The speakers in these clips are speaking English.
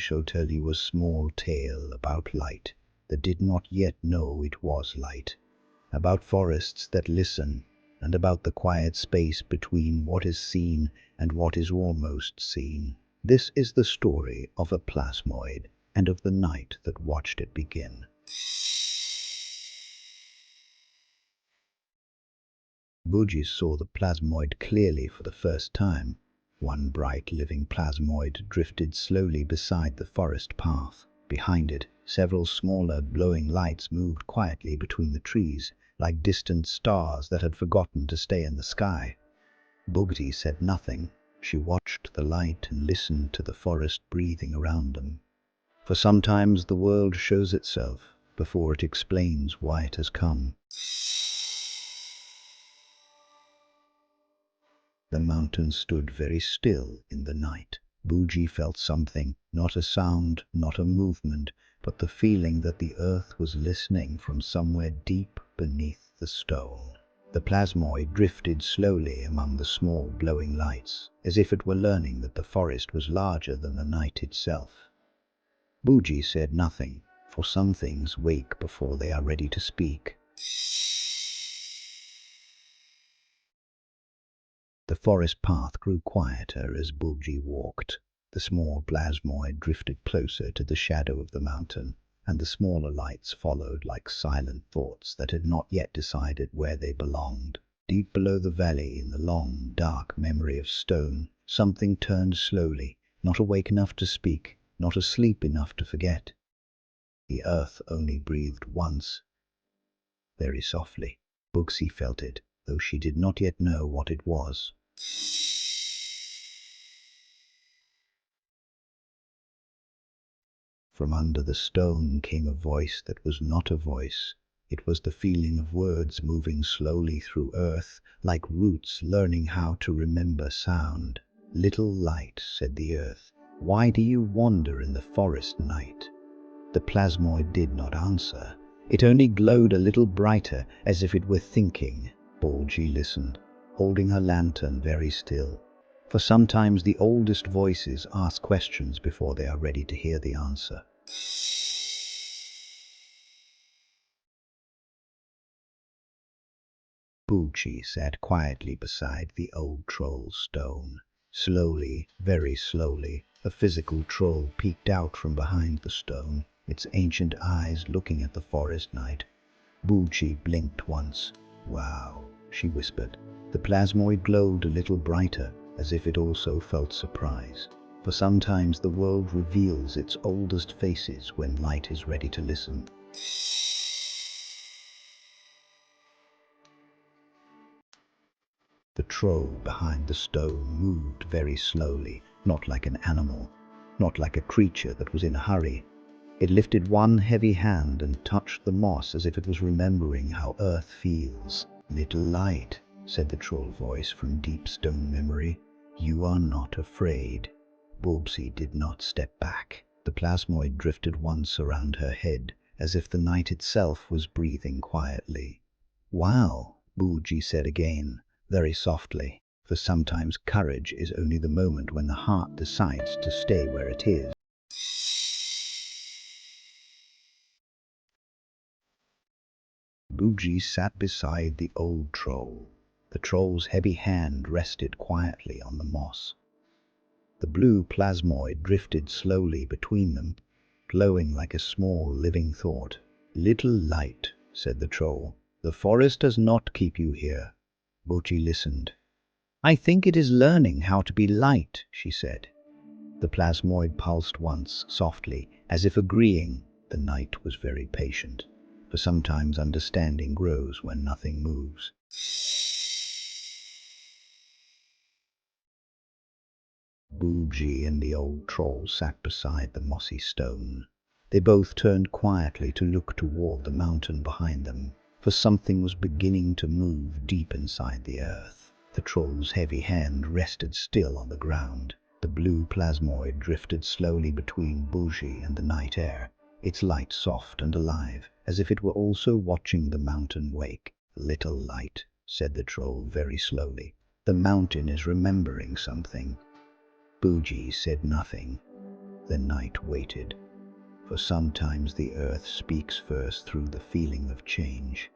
shall tell you a small tale about light that did not yet know it was light, about forests that listen, and about the quiet space between what is seen and what is almost seen. This is the story of a plasmoid and of the night that watched it begin. Boog'si saw the plasmoid clearly for the first time. One bright living plasmoid drifted slowly beside the forest path. Behind it, several smaller glowing lights moved quietly between the trees, like distant stars that had forgotten to stay in the sky. Boog'si said nothing. She watched the light and listened to the forest breathing around them. For sometimes the world shows itself before it explains why it has come. The mountain stood very still in the night. Boog'si felt something, not a sound, not a movement, but the feeling that the earth was listening from somewhere deep beneath the stone. The plasmoid drifted slowly among the small glowing lights, as if it were learning that the forest was larger than the night itself. Boog'si said nothing, for some things wake before they are ready to speak. The forest path grew quieter as Boog'si walked. The small plasmoid drifted closer to the shadow of the mountain, and the smaller lights followed like silent thoughts that had not yet decided where they belonged. Deep below the valley, in the long, dark memory of stone, something turned slowly, not awake enough to speak, not asleep enough to forget. The earth only breathed once, very softly. Boog'si felt it, though she did not yet know what it was. From under the stone came a voice that was not a voice. It was the feeling of words moving slowly through earth, like roots learning how to remember sound. "Little light," said the earth, "why do you wander in the forest night?" The plasmoid did not answer. It only glowed a little brighter, as if it were thinking. Boog'si listened, holding her lantern very still. For sometimes the oldest voices ask questions before they are ready to hear the answer. Boog'si sat quietly beside the old troll's stone. Slowly, very slowly, a physical troll peeked out from behind the stone, its ancient eyes looking at the forest night. Boog'si blinked once. "Wow," she whispered. The plasmoid glowed a little brighter, as if it also felt surprise. For sometimes the world reveals its oldest faces when light is ready to listen. The troll behind the stone moved very slowly, not like an animal, not like a creature that was in a hurry. It lifted one heavy hand and touched the moss as if it was remembering how earth feels. "Little light," said the troll voice from deep stone memory, "you are not afraid." Boog'si did not step back. The plasmoid drifted once around her head, as if the night itself was breathing quietly. "Wow," Boog'si said again, very softly, for sometimes courage is only the moment when the heart decides to stay where it is. Boog'si sat beside the old troll. The troll's heavy hand rested quietly on the moss. The blue plasmoid drifted slowly between them, glowing like a small living thought. "Little light," said the troll, "the forest does not keep you here." Boog'si listened. "I think it is learning how to be light," she said. The plasmoid pulsed once, softly, as if agreeing. The night was very patient, for sometimes understanding grows when nothing moves. Boog'si and the old troll sat beside the mossy stone. They both turned quietly to look toward the mountain behind them, for something was beginning to move deep inside the earth. The troll's heavy hand rested still on the ground. The blue plasmoid drifted slowly between Boog'si and the night air, its light soft and alive, as if it were also watching the mountain wake. "Little light," said the troll very slowly. "The mountain is remembering something." Boog'si said nothing. Then night waited, for sometimes the earth speaks first through the feeling of change.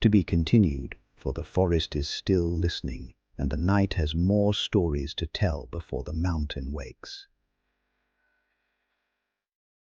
To be continued, for the forest is still listening, and the night has more stories to tell before the mountain wakes.